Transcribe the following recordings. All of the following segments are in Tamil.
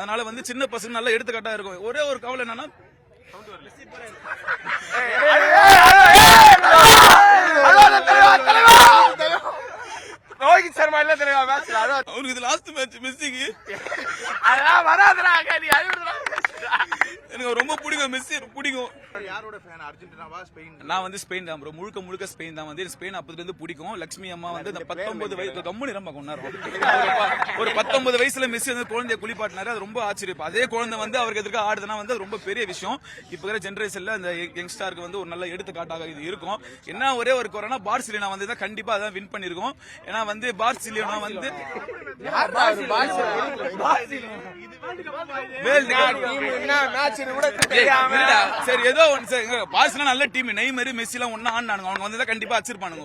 அதனால வந்து சின்ன பசங்க நல்லா எடுத்துக்காட்டா இருக்கும். ஒரே ஒரு கவலை என்னன்னா ரோஹித் சர்மா இல்ல தெரியுமா மேட்ச்ல அவருக்கு இது லாஸ்ட் மேட்ச் மெஸ்ஸிக்கு அதெல்லாம் வராதுடா நீ எனக்கு ரொம்ப பிடிக்கும். மெஸ்ஸி பிடிக்கும். யாரோட ஃபேன்? அர்ஜென்டினாவா ஸ்பெயின்? நான் வந்து ஸ்பெயின் தான் ப்ரோ. முழுக்க ஸ்பெயின் தான். வந்து ஸ்பெயின் அப்பத்துல இருந்து பிடிக்கும். லட்சுமி அம்மா வந்து இந்த 19 வயசு கம்முனு நம்ம கொண்டாடுறோம். ஒரு 19 வயசுல மெஸ்ஸி வந்து குழந்தைய குளிப்பாட்டினாரு. அது ரொம்ப ஆச்சரியம். அதே குழந்தை வந்து அவருக்கு எதிர்க்க ஆடுதுன்னா வந்து ரொம்ப பெரிய விஷயம். இப்ப இருக்கிற ஜெனரேஷன்ல அந்த யங்ஸ்டாருக்கு வந்து ஒரு நல்ல எடுத்துக்காட்டாக இது இருக்கும். என்ன ஒரே ஒரு கொரோனா பார்சிலோனா வந்து தான் கண்டிப்பா அதான் வின் பண்ணிருக்கோம். ஏன்னா வந்து பார்சிலோனா வந்து சரி ஏதோ பார்சிலோனா நல்ல டீம். நெய்மர் மெஸ்ஸி எல்லாம் ஒண்ணா ஆனானுங்க. அவங்க வந்து கண்டிப்பா அடிச்சிருப்பானுங்க.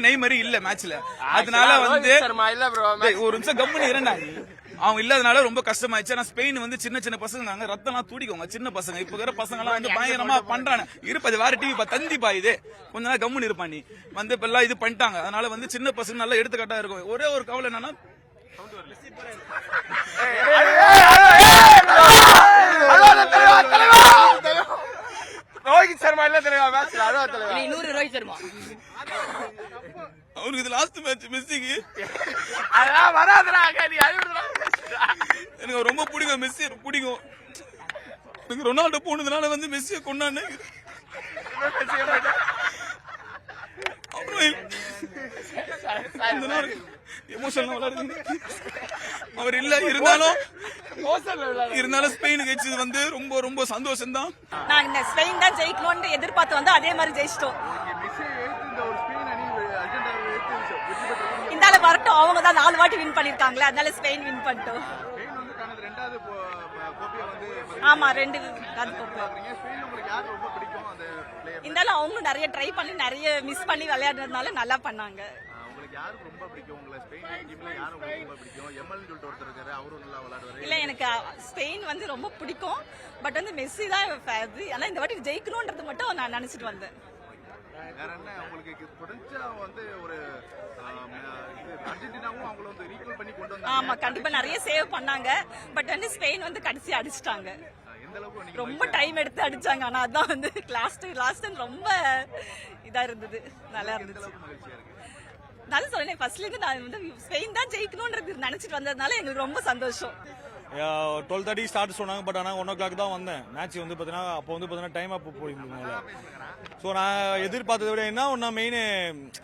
நெய்மர் இல்ல மேட்ச்ல. அதனால வந்து ஒரு நிமிஷம் கம்முனு இருந்தாங்க. அவங்க இல்லாதனால ரொம்ப கஷ்டமாயிடுச்சு. ஆனா ஸ்பெயின் வந்து சின்ன பசங்க ரத்தம்லாம் துடிக்குங்க. சின்ன பசங்க இப்ப இருக்கிற பசங்க எல்லாம் வந்து பயங்கரமா பண்றாங்க. இருப்பது வேற டிவி தந்தி பாயுது. கொஞ்ச நாள் கம்முன்னு இருப்பானி வந்து இப்ப எல்லாம் இது பண்ணிட்டாங்க. அதனால வந்து சின்ன பசங்க நல்லா எடுத்துக்காட்டா இருக்கும். ஒரே ஒரு கவலை என்னன்னா ரோஹித் சர்மா இல்ல தெரியுமா மேட்ச்ல ரோஹித் சர்மா அவருக்கு இது லாஸ்ட் மேட்ச் மெஸ்ஸிக்கு அதெல்லாம் வராதுடா நீ எனக்கு ரொம்ப பிடிக்கும். மெஸ்ஸி பிடிக்கும். எனக்கு ரொனால்டோ போனதுனால வந்து மெஸ்ஸியை கொண்டான்னு அவர் இல்ல இருந்தாலும் ஸ்பெயின் ஜெயிச்சது வந்து ரொம்ப சந்தோஷம் தான். நாங்க ஸ்பெயின் தான் ஜெயிக்கணும்னு எதிர்பார்த்து வந்து அதே மாதிரி ஜெயிச்சிட்டோம். இந்தால வரட்டும். அவங்க தான் 4 வாட்டி வின் பண்ணிருக்காங்களே. அதனால ஸ்பெயின் வின் பண்ணிட்டோம். ஆமா 2 இருந்தாலும் அவங்களும் நிறைய ட்ரை பண்ணி நிறைய மிஸ் பண்ணி விளையாடுறதுனால நல்லா பண்ணாங்க. இல்ல எனக்கு ஸ்பெயின் வந்து ரொம்ப பிடிக்கும். பட் வந்து மெஸ்ஸி தான். ஆனா இந்த வாட்டி ஜெயிக்கணும்ன்றது மட்டும் நான் நினைச்சிட்டு வந்தேன். ஆமா கண்டிப்பா நிறைய சேவ் பண்ணாங்க. பட் வந்து ஸ்பெயின் வந்து கடைசி அடிச்சிட்டாங்க. ரொம்ப டைம் எடுத்து அடிச்சாங்க. ஆனா அதான் வந்து லாஸ்ட் ரொம்ப இதா இருந்தது. நல்லா இருந்துச்சு. நான் சொல்றேன் ஃபர்ஸ்ட்ல இருந்து நான் வந்து ஸ்பெயின் தான் ஜெயிக்கணும்ன்றது நினைச்சிட்டு வந்ததுனால எங்களுக்கு ரொம்ப சந்தோஷம். 12:30 ஸ்டார்ட் சொன்னாங்க. பட் ஆனால் 1 o'clock தான் வந்தேன். மேட்ச் வந்து பார்த்தீங்கன்னா அப்போ வந்து பார்த்தீங்கன்னா டைம் அப் போயிருந்ததுனால ஸோ நான் எதிர்பார்த்ததை விட என்ன ஒன்றா மெயின்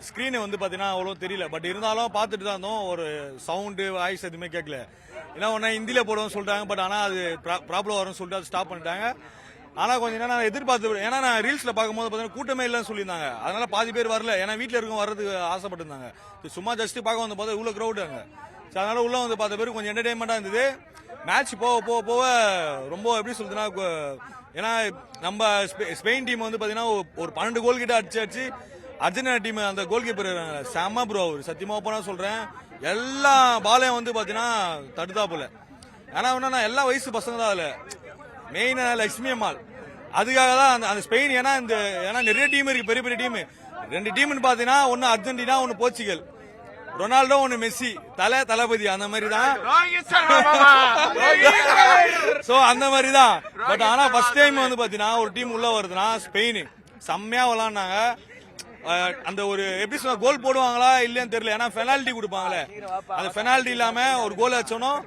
ஸ்க்ரீனு வந்து பார்த்தீங்கன்னா அவ்வளோ தெரியல. பட் இருந்தாலும் பார்த்துட்டு தான் இருந்தோம். ஒரு சவுண்டு வாய்ஸ் எதுவுமே கேட்கல. ஏன்னா ஒன்றா ஹிந்தியில் போடுவோம்னு சொல்லிட்டாங்க. பட் ஆனால் அது ப்ராப்ளம் வரும்னு சொல்லிட்டு அது ஸ்டாப் பண்ணிட்டாங்க. ஆனால் கொஞ்சம் என்ன நான் எதிர்பார்த்து ஏன்னா நான் ரீல்ஸில் பார்க்கும்போது பார்த்தீங்கன்னா கூட்டமே இல்லைன்னு சொல்லியிருந்தாங்க. அதனால பாதி பேர் வரல. ஏன்னா வீட்டில் இருக்கும் வர்றதுக்கு ஆசைப்பட்டிருந்தாங்க. சும்மா ஜஸ்ட்டு பார்க்க வந்து பார்த்தா இவ்வளோ க்ரௌடு அங்கே. ஸோ அதனால உள்ள வந்து பார்த்த பேர் கொஞ்சம் என்டர்டைன்மெண்ட்டாக இருந்தது. மேட்ச் போக ரொம்ப எப்படி சொல்றதுன்னா ஏன்னா நம்ம ஸ்பெயின் டீம் வந்து பாத்தீங்கன்னா ஒரு 12 கோல் கிட்ட அடிச்சு அர்ஜென்டினா டீம் அந்த கோல் கீப்பர் செம்ம ப்ரோ. அவர் சத்தியமா போனா சொல்றேன் எல்லா பாலையும் வந்து பாத்தீங்கன்னா தடுத்தாப்புல. ஏன்னா ஒன்னா எல்லா வயசு பசங்க தான் அதுல மெயின் லட்சுமி அம்மாள். அதுக்காக தான் அந்த ஸ்பெயின். ஏன்னா நிறைய டீம் இருக்கு பெரிய பெரிய டீம். 2 டீம்னு பாத்தீங்கன்னா ஒன்னு அர்ஜென்டினா ஒன்னு போர்ச்சுகல். ரொனால்டோ ஒன்னு மெஸ்ஸி தளபதி அந்த மாதிரி தான். சோ அந்த மாதிரி தான். பட் ஆனா ஃபர்ஸ்ட் டைம் வந்து பாத்தீங்கன்னா ஒரு டீம் உள்ள வருதுன்னா ஸ்பெயின் செம்மையா விளையாடுனாங்க. அந்த ஒரு எப்படி சொன்னா கோல் போடுவாங்களா இல்லன்னு தெரியல. ஏன்னா பெனால்டி கொடுப்பாங்களே அந்த பெனால்டி இல்லாம ஒரு கோல் அடிச்சோம்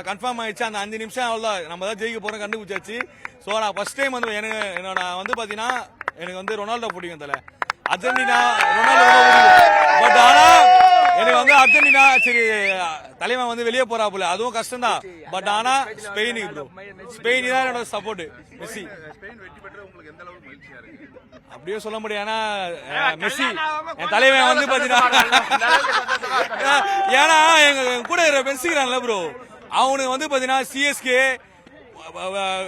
கன்ஃபார்ம் ஆயிடுச்சு. அந்த 5 நிமிஷம் அவ்வளவுதான் நம்ம தான் ஜெயிக்க போறோம் கண்டுபிடிச்சாச்சு. சோ நான் ஃபர்ஸ்ட் டைம் வந்து என்னோட வந்து பாத்தீங்கன்னா எனக்கு வந்து ரொனால்டோ பிடிக்கும். தலை அர்ஜென்டினா ரொனால்டோ பட் ஆனா எனக்கு வந்து அர்ஜென்டினா சரி தலைவன் வந்து வெளியே போறாப்புல அதுவும் கஷ்டம் தான். பட் ஆனா ஸ்பெயினுக்கு ப்ரோ ஸ்பெயின் தான் என்னோட சப்போர்ட். மெஸ்ஸி அப்படியே சொல்ல முடியும். ஏன்னா மெஸ்ஸி என் தலைவன் வந்து பாத்தீங்கன்னா ஏன்னா எங்க கூட மெஸ்ஸிக்கிறான்ல ப்ரோ அவனுக்கு வந்து பாத்தீங்கன்னா சிஎஸ்கே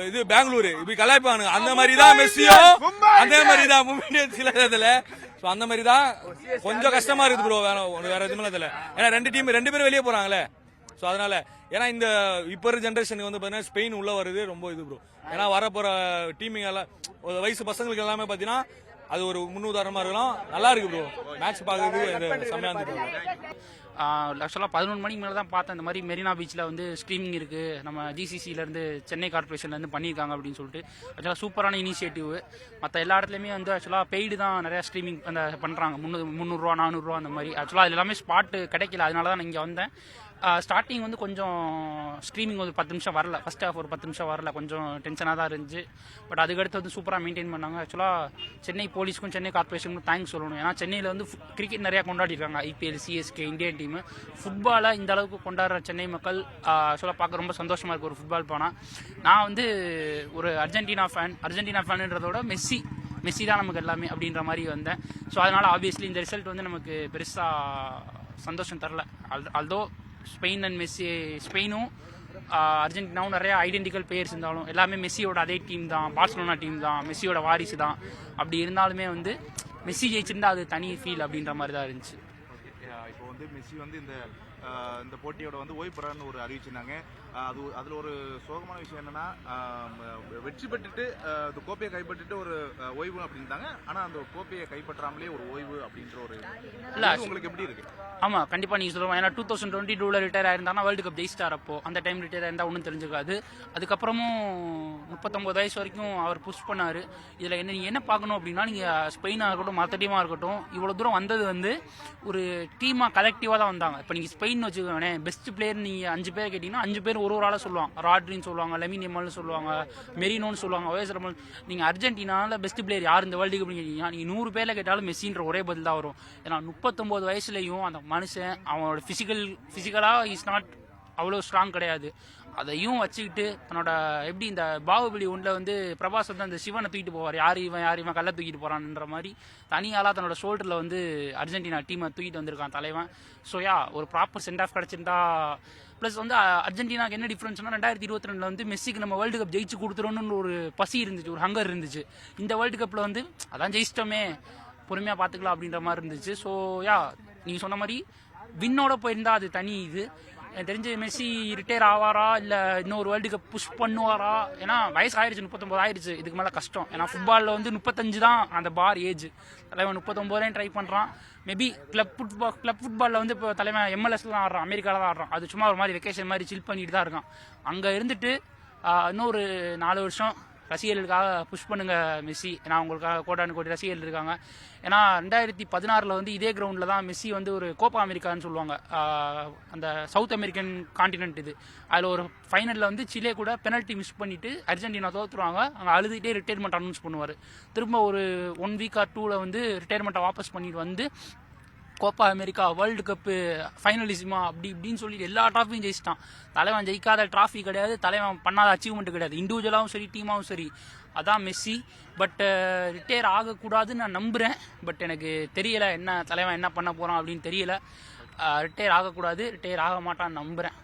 இது பெங்களூரு இப்படி கலாய்ப்பானுங்க. அந்த மாதிரி தான் மெஸ்ஸியோ அதே மாதிரி தான் மும்பை சில இதுல. ஸோ அந்த மாதிரி தான் கொஞ்சம் கஷ்டமா இருக்குது ப்ரோ. வேற எதுவுமே தெரியல. ஏன்னா 2 பேரும் வெளியே போறாங்களே. ஸோ அதனால ஏன்னா இந்த இப்போ இருக்கிற ஜென்ரேஷனுக்கு வந்து பார்த்தீங்கன்னா ஸ்பெயின் உள்ள வருது ரொம்ப இது ப்ரோ. ஏன்னா வரப்போற டீமிங் எல்லாம் வயசு பசங்களுக்கு எல்லாமே பார்த்தீங்கன்னா அது ஒரு முன்னுதாரணமா இருக்கலாம். நல்லா இருக்கு ப்ரோ மேட்ச் பார்க்கறதுக்கு செம்மையா இருந்துச்சு. ஆக்சுவலாக 11 மணிக்கு மேலே தான் பார்த்தேன். இந்த மாதிரி மெரினா பீச்சில் வந்து ஸ்ட்ரீமிங் இருக்குது, நம்ம ஜிசிசிலேருந்து சென்னை கார்பரேஷன்லேருந்து பண்ணியிருக்காங்க அப்படின்னு சொல்லிட்டு. ஆக்சுவலாக சூப்பரான இனிஷியேட்டிவ். மற்ற எல்லா இடத்துலையுமே வந்து ஆக்சுவலாக பெய்டு தான் நிறையா ஸ்ட்ரீமிங் அந்த பண்ணுறாங்க, 300 400 அந்த மாதிரி. ஆக்சுவலாக அது எல்லாமே ஸ்பாட்டு கிடைக்கல, அதனால தான் நான் இங்கே வந்தேன். ஸ்டார்டிங் வந்து கொஞ்சம் ஸ்ட்ரீமிங் ஒரு 10 நிமிஷம் வரல, ஃபர்ஸ்ட் ஹாஃப் ஒரு 10 நிமிஷம் வரல, கொஞ்சம் டென்ஷனாக தான் இருந்துச்சு. பட் அதுக்கடுத்து வந்து சூப்பராக மெயின்டைன் பண்ணாங்க. ஆக்சுவலாக சென்னை போலீஸ்க்கும் சென்னை கார்பரேஷனுக்கும் தேங்க்ஸ் சொல்லணும். ஏன்னா சென்னையில் வந்து கிரிக்கெட் நிறையா கொண்டாடிருக்காங்க, ஐபிஎல், சிஎஸ்கே, இந்தியன் டீமு. ஃபுட்பாலை இந்த அளவுக்கு கொண்டாடுற சென்னை மக்கள் ஆக்சுவலாக பார்க்க ரொம்ப சந்தோஷமாக இருக்குது ஒரு ஃபுட்பால் போனால். நான் வந்து ஒரு அர்ஜென்டினா ஃபேனுன்றதோட மெஸ்ஸி தான் நமக்கு எல்லாமே அப்படின்ற மாதிரி வந்தேன். ஸோ அதனால் ஆப்வியஸ்லி இந்த ரிசல்ட் வந்து நமக்கு பெருசாக சந்தோஷம் தரல. ஆல்தோ ஸ்பெயினும் அர்ஜென்டினாவும் நிறைய ஐடென்டிக்கல் பிளேயர்ஸ் இருந்தாலும் எல்லாமே மெஸ்ஸியோட அதே டீம் தான், பார்சலோனா டீம் தான், மெஸ்ஸியோட வாரிசு தான். அப்படி இருந்தாலுமே வந்து மெஸ்ஸி ஜெயிச்சிருந்தா அது தனி ஃபீல் அப்படின்ற மாதிரி தான் இருந்துச்சு. இப்போ வந்து மெஸ்ஸி வந்து இந்த போட்டியோட வந்து ஓய்வு பெறான்னு ஒரு அறிவிச்சிருந்தாங்க. அதில் ஒரு சோகமான விஷயம் என்னன்னா, வெற்றி பெற்றுட்டு இந்த கோப்பையை கைப்பற்றிட்டு ஒரு ஓய்வு அப்படின்ட்டாங்க. ஆனால் அந்த கோப்பையை கைப்பற்றாமலே ஒரு ஓய்வு அப்படின்ற ஒரு இல்லை, உங்களுக்கு எப்படி இருக்கு? ஆமாம், கண்டிப்பாக நீங்கள் சொல்லுவோம். ஏன்னா 2022 ரிட்டையர் ஆயிருந்தாங்கன்னா வேர்ல்டு கப் ஜெயிச்சிட்டார். அப்போ அந்த டைம் ரிட்டையர் ஆயிருந்தால் ஒன்றும் தெரிஞ்சுக்காது. அதுக்கப்புறமும் 39 வயசு வரைக்கும் அவர் புஷ் பண்ணார். இதில் நீங்கள் என்ன பார்க்கணும் அப்படின்னா, நீங்கள் ஸ்பெயினாக இருக்கட்டும், மற்ற டீமாக இருக்கட்டும், இவ்வளோ தூரம் வந்தது வந்து ஒரு டீமாக கலெக்டிவாக தான் வந்தாங்க. இப்போ நீங்கள் ஸ்பெயின் வச்சுக்கோங்க, பெஸ்ட் பிளேயர் நீங்கள் 5 பேர் கேட்டிங்கன்னா 5 பேர் ஒரு ஆளாக சொல்லுவாங்க. ராட்ரின்னு சொல்லுவாங்க, லெமின் எமால்னு சொல்லுவாங்க, மெரினோன்னு சொல்லுவாங்க, ஓஎஸ்ரமல். நீங்கள் அர்ஜென்டினாவில் பெஸ்ட் பிளேயர் யார் இந்த வேர்ல்டு கப் கேட்டீங்கன்னா நீங்கள் 100 பேரில் கேட்டாலும் மெஸ்ஸின்ற ஒரே பதில் தான் வரும். ஏன்னா 39 வயசுலையும் அந்த மனுஷன் அவனோட ஃபிசிக்கலாக இஸ் நாட் அவ்வளோ ஸ்ட்ராங் கிடையாது. அதையும் வச்சுக்கிட்டு தன்னோட எப்படி இந்த பாகுபலி ஒன்றில் வந்து பிரபாஸ் வந்து அந்த சிவனை தூக்கிட்டு போவார், யார் இவன் கல்லை தூக்கிட்டு போகிறான்ற மாதிரி தனியாலாக தன்னோட ஷோல்டரில் வந்து அர்ஜென்டினா டீமை தூக்கிட்டு வந்திருக்கான் தலைவன். ஸோ ஒரு ப்ராப்பர் சென்ட் ஆஃப் கிடச்சிருந்தா. ப்ளஸ் வந்து அர்ஜென்டினாக்கு என்ன டிஃப்ரென்ஸ்னா, 2022 வந்து மெஸ்ஸிக்கு நம்ம வேர்ல்டு கப் ஜெயிச்சு கொடுத்துருன்னு ஒரு பசி இருந்துச்சு, ஒரு ஹங்கர் இருந்துச்சு. இந்த வேர்ல்டு கப்பில் வந்து அதான் ஜெயிச்சிட்டோமே, பொறுமையாக பார்த்துக்கலாம் அப்படின்ற மாதிரி இருந்துச்சு. ஸோ நீங்கள் சொன்ன மாதிரி வின்னோட போயிருந்தா அது தனி. இது எனக்கு தெரிஞ்சு மெஸ்ஸி ரிட்டையர் ஆவாரா இல்லை இன்னொரு வேர்ல்டு கப் புஷ் பண்ணுவாரா? ஏன்னா வயசு ஆயிடுச்சு, 39 ஆயிடுச்சு. இதுக்கு மேலே கஷ்டம். ஏன்னா ஃபுட்பாலில் வந்து 35 தான் அந்த பார் ஏஜ். தலைவன் 39 ட்ரை பண்ணுறான். மேபி கிளப் ஃபுட்பாலில் வந்து இப்போ தலைவன் MLS தான் ஆடுறான், அமெரிக்காவில் தான் ஆடுறான். அது சும்மா ஒரு மாதிரி வெக்கேஷன் மாதிரி சில் பண்ணிட்டு தான் இருக்கான். அங்கே இருந்துட்டு இன்னொரு 4 வருஷம் ரசிகர்களுக்காக புஷ் பண்ணுங்க மெஸ்ஸி. ஏன்னா அவங்களுக்காக கோடானு ரசிகர்கள் இருக்காங்க. ஏன்னா 2016 வந்து இதே கிரவுண்டில் தான் மெஸ்ஸி வந்து ஒரு கோப்பா அமெரிக்கான்னு சொல்லுவாங்க, அந்த சவுத் அமெரிக்கன் காண்டினென்ட் இது. அதில் ஒரு ஃபைனலில் வந்து சிலே கூட பெனல்ட்டி மிஸ் பண்ணிவிட்டு அர்ஜென்டினா தோற்றுருவாங்க. அங்கே அழுதுகிட்டே ரிட்டையர்மெண்ட் அனௌன்ஸ் பண்ணுவார். திரும்ப ஒரு 1 வீக் ஆர் 2ல் வந்து ரிட்டையர்மெண்ட்டை வாபஸ் பண்ணிட்டு வந்து கோப்பா அமெரிக்கா, வேர்ல்டு கப்பு, ஃபைனலிசமா அப்படி இப்படின்னு சொல்லிட்டு எல்லா ட்ராஃபியும் ஜெயிச்சிட்டான். தலைவன் ஜெயிக்காத ட்ராஃபி கிடையாது, தலைவன் பண்ணாத அச்சீவ்மெண்ட் கிடையாது, இண்டிவிஜுவலாகவும் சரி டீமாகவும் சரி. அதான் மெஸ்ஸி. பட் ரிட்டையர் ஆகக்கூடாதுன்னு நான் நம்புகிறேன். பட் எனக்கு தெரியலை தலைவன் என்ன பண்ண போகிறான் அப்படின்னு தெரியல. ரிட்டையர் ஆகக்கூடாது, ரிட்டையர் ஆக மாட்டான்னு நம்புகிறேன்.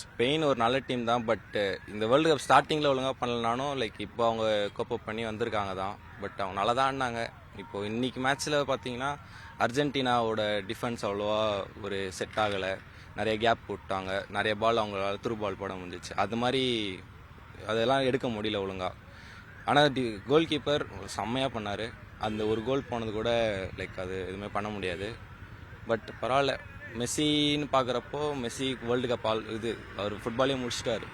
ஸ்பெயின் ஒரு நல்ல டீம் தான். பட் இந்த வேர்ல்டு கப் ஸ்டார்டிங்கில் ஒழுங்காக பண்ணலனாலும் இப்போ அவங்க கோப்பப் பண்ணி வந்திருக்காங்க தான். பட் அவங்க நல்லா தான் ஆடினாங்க. இப்போ இன்னைக்கு மேட்ச்சில் பார்த்தீங்கன்னா அர்ஜென்டினாவோட டிஃபென்ஸ் அவ்வளோவா ஒரு செட் ஆகலை, நிறைய கேப் போட்டாங்க, நிறைய பால் அவங்களால த்ரூ பால் போட முடிஞ்சிச்சு. அது மாதிரி அதெல்லாம் எடுக்க முடியல ஒழுங்கா. ஆனால் கோல் கீப்பர் செம்மையாக பண்ணார். அந்த ஒரு கோல் போனது கூட அது எதுவுமே பண்ண முடியாது. பட் பரவாயில்ல. மெஸ்ஸின்னு பார்க்குறப்போ மெஸ்ஸி வேர்ல்டு கப் அவர் ஃபுட்பாலே முடிச்சிட்டாரு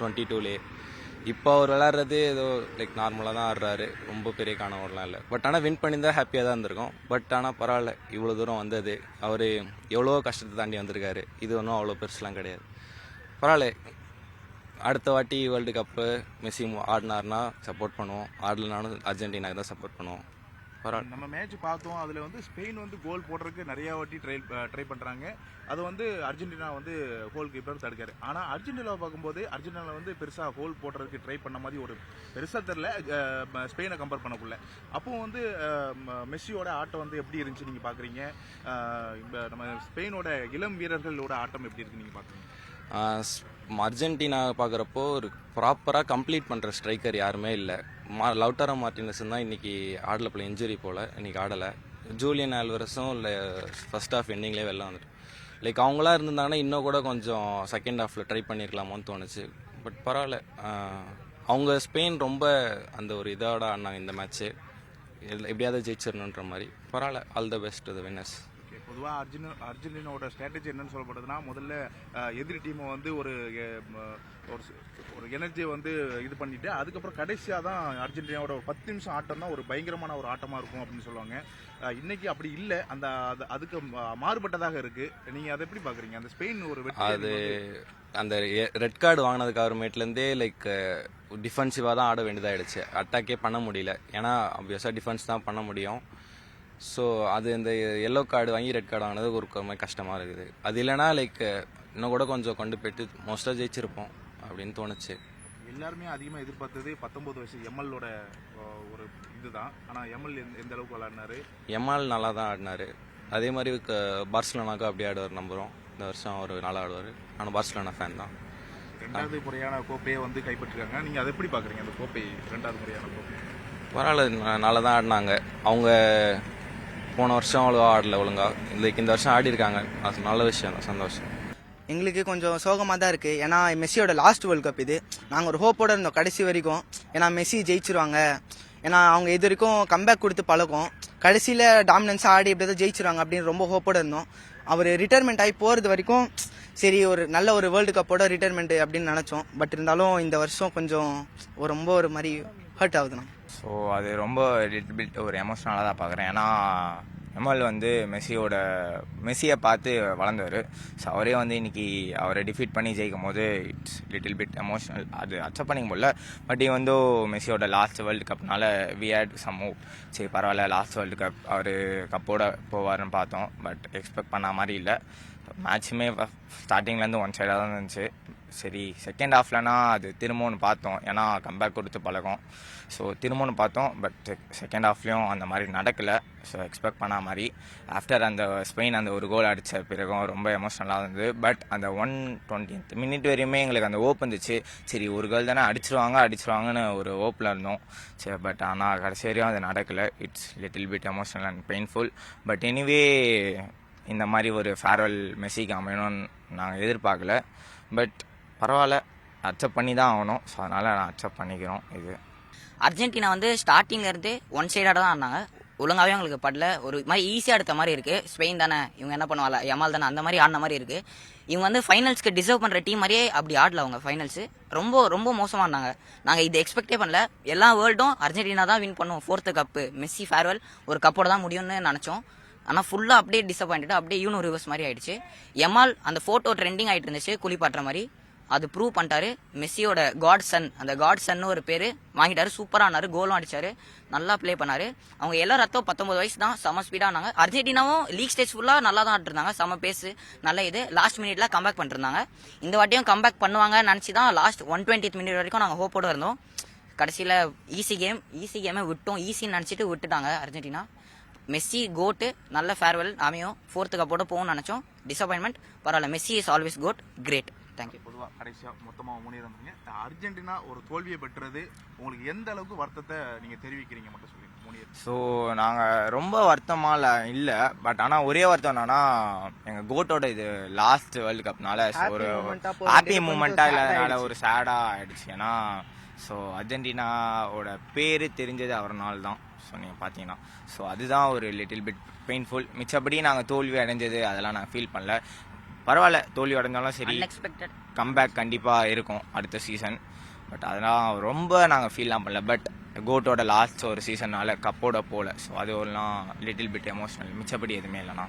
22லே. இப்போ அவர் விளையாடுறது ஏதோ நார்மலாக தான் ஆடுறாரு, ரொம்ப பெரிய கனவுலாம் இல்லை. பட் ஆனால் வின் பண்ணியிருந்தா ஹாப்பியாக தான் இருந்திருக்கும். பட் ஆனால் பரவாயில்ல, இவ்வளோ தூரம் வந்தது. அவர் எவ்வளோ கஷ்டத்தை தாண்டி வந்திருக்காரு. இது ஒன்றும் அவ்வளோ பெருசுலாம் கிடையாது. பரவாயில்ல, அடுத்த வாட்டி வேர்ல்டு கப்பு மெஸ்ஸி ஆடினார்னா சப்போர்ட் பண்ணுவோம், ஆடலனாலும் அர்ஜென்டினாக்கு தான் சப்போர்ட் பண்ணுவோம். பரவாயில்ல. நம்ம மேட்ச் பார்த்தோம், அதில் வந்து ஸ்பெயின் வந்து கோல் போடுறதுக்கு நிறையா வாட்டி ட்ரை பண்ணுறாங்க. அது வந்து அர்ஜென்டினா வந்து கோல் கீப்பர் தடுக்காரு. ஆனால் அர்ஜென்டினாவை பார்க்கும்போது அர்ஜென்டினாவில் வந்து பெருசாக கோல் போடுறதுக்கு ட்ரை பண்ண மாதிரி ஒரு பெருசாக தெரில ஸ்பெயினை கம்பேர் பண்ணக்குள்ள. அப்போ வந்து மெஸ்ஸியோட ஆட்டம் வந்து எப்படி இருந்துச்சு நீங்கள் பார்க்குறீங்க? நம்ம ஸ்பெயினோட இளம் வீரர்களோட ஆட்டம் எப்படி இருக்குன்னு நீங்கள் பார்க்குறீங்க? அர்ஜென்டினா பார்க்குறப்போ ஒரு ப்ராப்பராக கம்ப்ளீட் பண்ணுற ஸ்ட்ரைக்கர் யாருமே இல்லை. லவுட்டாரோ மார்டினஸ் தான் இன்றைக்கி ஆடலை, போல இன்ஜுரி போல் இன்றைக்கி ஆடலை. ஜூலியன் ஆல்வரஸும் இல்லை ஃபர்ஸ்ட் ஹாஃப் எண்டிங்லேயே வெளில வந்துட்டு அவங்களா இருந்திருந்தாங்கன்னா இன்னும் கூட கொஞ்சம் செகண்ட் ஹாஃபில் ட்ரை பண்ணியிருக்கலாமோன்னு தோணுச்சு. பட் பரவாயில்ல, அவங்க ஸ்பெயின் ரொம்ப அந்த ஒரு இதோட ஆடினாங்க இந்த மேட்ச்சு. எப்படியாவது ஜெயிச்சிடணுன்ற மாதிரி. பரவாயில்ல, all the best to the winners. பொதுவாக அர்ஜென்டினாவோட ஸ்ட்ராட்டஜி என்னன்னு சொல்லப்படுதுன்னா, முதல்ல எதிரி டீமை வந்து ஒரு எனர்ஜியை வந்து இது பண்ணிட்டு அதுக்கப்புறம் கடைசியாக தான் அர்ஜென்டினாவோட ஒரு 10 நிமிஷம் ஆட்டம் தான் ஒரு பயங்கரமான ஒரு ஆட்டமாக இருக்கும் அப்படின்னு சொல்லுவாங்க. இன்னைக்கு அப்படி இல்லை, அதுக்கு மாறுபட்டதாக இருக்கு. நீங்க அதை எப்படி பாக்குறீங்க? அந்த ஸ்பெயின் ஒரு அது அந்த ரெட் கார்டு வாங்கினதுக்கு அப்புறமேட்லேருந்தே லைக் டிஃபென்சிவாக தான் ஆட வேண்டியதாகிடுச்சு. அட்டாக்கே பண்ண முடியல. ஏன்னா ஆப்வியஸாக டிஃபென்ஸ் தான் பண்ண முடியும். ஸோ அது இந்த எல்லோ கார்டு வாங்கி ரெட் கார்டு வாங்கினது ஒரு மாதிரி கஷ்டமாக இருக்குது. அது இல்லைனா லைக் இன்னும் கூட கொஞ்சம் கொண்டு போயிட்டு மோஸ்ட்டாக ஜெயிச்சிருப்போம் அப்படின்னு தோணுச்சு. எல்லாருமே அதிகமாக எதிர்பார்த்தது 19 வயசு எம்எல்லோட ஒரு இதுதான். ஆனால் எம்எல் எந்த அளவுக்கு விளையாடினாரு? எம்எல் நல்லா தான் ஆடினாரு. அதே மாதிரி பார்சலோனாக்கும் அப்படி ஆடுவார் நம்புகிறோம். இந்த வருஷம் அவர் நல்லா ஆடுவார். ஆனால் பார்சலோனா ஃபேன் தான். 2வது முறையான கோப்பையை வந்து கைப்பற்றிருக்காங்க. நீங்கள் அதை எப்படி பார்க்குறீங்க? அந்த கோப்பை 2வது முறையான கோப்பை பரவாயில்ல, நல்லா தான் ஆடினாங்க. அவங்க போன வருஷம் அவ்வளோவா ஆடல ஒழுங்கா. இந்த வருஷம் ஆடி இருக்காங்க. அது நல்ல விஷயம் தான், சந்தோஷம். எங்களுக்கு கொஞ்சம் சோகமாக தான் இருக்குது. ஏன்னா மெஸ்ஸியோட லாஸ்ட் வேர்ல்டு கப் இது. நாங்கள் ஒரு ஹோப்போடு இருந்தோம் கடைசி வரைக்கும். ஏன்னா மெஸ்ஸி ஜெயிச்சிருவாங்க, ஏன்னா அவங்க இது வரைக்கும் கம்பேக் கொடுத்து பழக்கம், கடைசியில் டாமினன்ஸாக ஆடி இப்படி தான் ஜெயிச்சிருவாங்க அப்படின்னு ரொம்ப ஹோப்போடு இருந்தோம். அவர் ரிட்டையர்மெண்ட் ஆகி போகிறது வரைக்கும் சரி ஒரு நல்ல ஒரு வேர்ல்டு கப்போட ரிட்டையர்மெண்ட் அப்படின்னு நினச்சோம். பட் இருந்தாலும் இந்த வருஷம் கொஞ்சம் ரொம்ப ஒரு மாதிரி ஹர்ட் ஆகுதுண்ணா. ஸோ அது ரொம்ப லிட்டில் பிட் ஒரு எமோஷ்னலாக தான் பார்க்குறேன். ஏன்னா எம்எல் வந்து மெஸ்ஸியை பார்த்து வளர்ந்தவர். ஸோ அவரே வந்து இன்னைக்கு அவரை டிஃபீட் பண்ணி ஜெயிக்கும் போது இட்ஸ் லிட்டில் பிட் எமோஷ்னல். அது அக்செப்ட் பண்ணிக்க முடியல. பட் வந்து மெஸ்ஸியோட லாஸ்ட் வேர்ல்டு கப்னால வி ஹேட் சம் ஹோப். சரி பரவாயில்ல, லாஸ்ட் வேர்ல்டு கப் அவர் கப்போட போவார்னு பார்த்தோம். பட் எக்ஸ்பெக்ட் பண்ண மாதிரி இல்லை. மேட்சுமே ஸ்டார்டிங்லேருந்து ஒன் சைடாக தான் இருந்துச்சு. சரி செகண்ட் ஹாஃப்லனா அது திரும்பவும்னு பார்த்தோம், ஏன்னா கம்பேக் கொடுத்து பழகம். ஸோ திரும்பவும்னு பார்த்தோம். பட் செகண்ட் ஹாஃப்லேயும் அந்த மாதிரி நடக்கலை. ஸோ எக்ஸ்பெக்ட் பண்ண மாதிரி ஆஃப்டர் அந்த ஸ்பெயின் அந்த ஒரு கோல் அடித்த பிறகும் ரொம்ப எமோஷ்னலாக இருந்தது. பட் அந்த 120th மினிட் வரையுமே எங்களுக்கு அந்த ஹோப் இருந்துச்சு. சரி ஒரு கோல் தானே அடிச்சிருவாங்கன்னு ஒரு ஹோப்பில் இருந்தோம். சரி பட் ஆனால் கடைசி வரையும் அது நடக்கலை. It's little bit emotional and painful. But anyway இந்த மாதிரி ஒரு ஃபேர்வெல் மெஸ்ஸிக்கு அமையணும்னு நாங்கள் எதிர்பார்க்கல. பட் பரவாயில்ல, அக்செப்ட் பண்ணி தான் ஆகணும். ஸோ அதனால் நான் அக்செப்ட் பண்ணிக்கிறோம். இது அர்ஜென்டினா வந்து ஸ்டார்டிங்லேருந்து ஒன் சைடாக தான் ஆடினாங்க. ஒழுங்காகவே அவங்களுக்கு படல. ஒரு மாதிரி ஈஸியாக எடுத்த மாதிரி இருக்குது. ஸ்பெயின் தானே இவங்க என்ன பண்ணுவாங்க, யமால் தானே அந்த மாதிரி ஆடின மாதிரி இருக்குது. இவங்க வந்து ஃபைனல்ஸ்க்கு டிசர்வ் பண்ணுற டீம் மாதிரியே அப்படி ஆடல. அவங்க ஃபைனல்ஸு ரொம்ப மோசமாக ஆடினாங்க. நாங்கள் இது எக்ஸ்பெக்டே பண்ணல. எல்லா வேர்ல்டும் அர்ஜென்டினா தான் வின் பண்ணுவோம், 4th கப்பு மெஸ்ஸி ஃபேர்வெல் ஒரு கப்போட தான் முடியும்னு நினச்சோம். ஆனால் ஃபுல்லாக அப்படியே டிசப்பாயின்ட், அப்படியே யூனோ ரிவர்ஸ் மாதிரி ஆயிடுச்சு. யமால் அந்த ஃபோட்டோ ட்ரெண்டிங் ஆகிட்டு இருந்துச்சு குளிப்பாட்டுற மாதிரி, அது ப்ரூவ் பண்ணிட்டாரு. மெஸ்ஸியோட காட் சன், அந்த காட் சன்னு ஒரு பேர் வாங்கிட்டாரு. சூப்பராக ஆனாரு, கோலும் அடிச்சாரு, நல்லா ப்ளே பண்ணாரு. அவங்க எல்லாரும் 19 வயசு தான், செம ஸ்பீடாக ஆனாங்க. அர்ஜென்டினாவும் லீக் ஸ்டேஜ் ஃபுல்லாக நல்லா தான் ஆட்டிருந்தாங்க, செம பேஸு நல்ல இது. லாஸ்ட் மினிட்ல கம்பேக் பண்ணிருந்தாங்க. இந்த வாட்டியும் கம்பேக் பண்ணுவாங்கன்னு நினச்சி தான் லாஸ்ட் 120th மினிட் வரைக்கும் நாங்கள் ஹோப்போடு இருந்தோம். கடைசியில் ஈஸி கேமை விட்டோம். ஈஸின்னு நினச்சிட்டு விட்டுட்டாங்க அர்ஜென்டினா. மெஸ்ஸி கோட்டு, நல்ல ஃபேர்வெல் அமையும். 4th கப்போட போகும்னு நினச்சோம். டிசப்பாயின்மெண்ட். பரவாயில்ல, Messi is always GOAT. Great. Thank you. பொதுவாக கடைசியாக மொத்தமாக முன்னேறீங்க. அர்ஜென்டினா ஒரு தோல்வியை பெற்றது உங்களுக்கு எந்த அளவுக்கு வருத்தத்தை நீங்கள் தெரிவிக்கிறீங்க மட்டும் சொல்லுங்க. ஸோ நாங்கள் ரொம்ப வருத்தமாக இல்லை. பட் ஆனால் ஒரே வருத்தம் என்னன்னா, எங்கள் கோட்டோட இது லாஸ்ட் வேர்ல்டு கப்னால ஒரு ஹாப்பி மூமெண்ட்டாக இல்லாதனால ஒரு சேடாக ஆயிடுச்சு. ஏன்னா ஸோ அர்ஜென்டினாவோட பேர் தெரிஞ்சது அவர்னால தான். ஸோ நீங்கள் பார்த்தீங்கன்னா ஸோ அதுதான் ஒரு லிட்டில் பிட் பெயின்ஃபுல். மிச்சப்படி நாங்கள் தோல்வி அடைஞ்சது அதெல்லாம் நாங்கள் ஃபீல் பண்ணல. பரவாயில்ல, தோல்வி அடைஞ்சாலும் சரி, கம்பேக் கண்டிப்பாக இருக்கும் அடுத்த சீசன். பட் அதெல்லாம் ரொம்ப நாங்கள் ஃபீல்லாம் பண்ணல. பட் கோட்டோட லாஸ்ட் ஒரு சீசனால கப்போட போகல. ஸோ அது ஒருலாம் லிட்டில் பிட் எமோஷனல். மிச்சப்படி எதுவுமே இல்லைனா.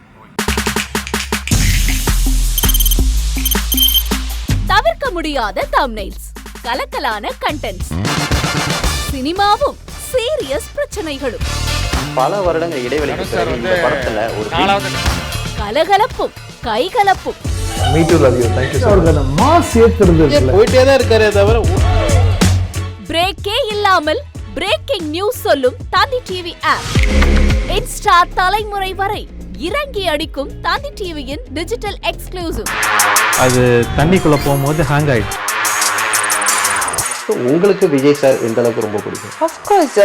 தவிர்க்க முடியாத தம்ப்நெயில்ஸ், கலக்கலான கண்டென்ட்ஸ், சினிமாவும் சீரியஸ் பிரச்சனைகளும், பல வருடங்கள் இடைவெளிக்கு பிறகு இந்த படத்துல ஒரு கலகலப்பும் கைகலப்பும், போயிட்டே தான் இருக்காரே தவிர பிரேக்கே இல்லாமல் பிரேக்கிங் நியூஸ் சொல்லும் தந்தி டிவி ஆப். இன்ஸ்டா தலைமுறை வரை இறங்கி அடிக்கும் தந்தி டிவியின் டிஜிட்டல் எக்ஸ்க்ளூசிவ். அது தண்ணிக்குள்ள போகும்போது ஹேங் ஆயிடுச்சு. உங்களுக்கு விஜய் சார் எந்த அளவுக்கு ரொம்ப பிடிக்கும்? Of course,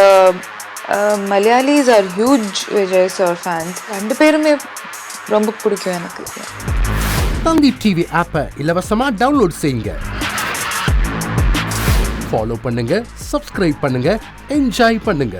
Malayalis are huge Vijay sir fans. ரெண்டு பேருமே ரொம்ப பிடிக்கும் எனக்கு. தந்தி டிவி ஆப்பை இலவசமா டவுன்லோட் செய்யுங்க. ஃபாலோ பண்ணுங்க, சப்ஸ்கிரைப் பண்ணுங்க, என்ஜாய் பண்ணுங்க.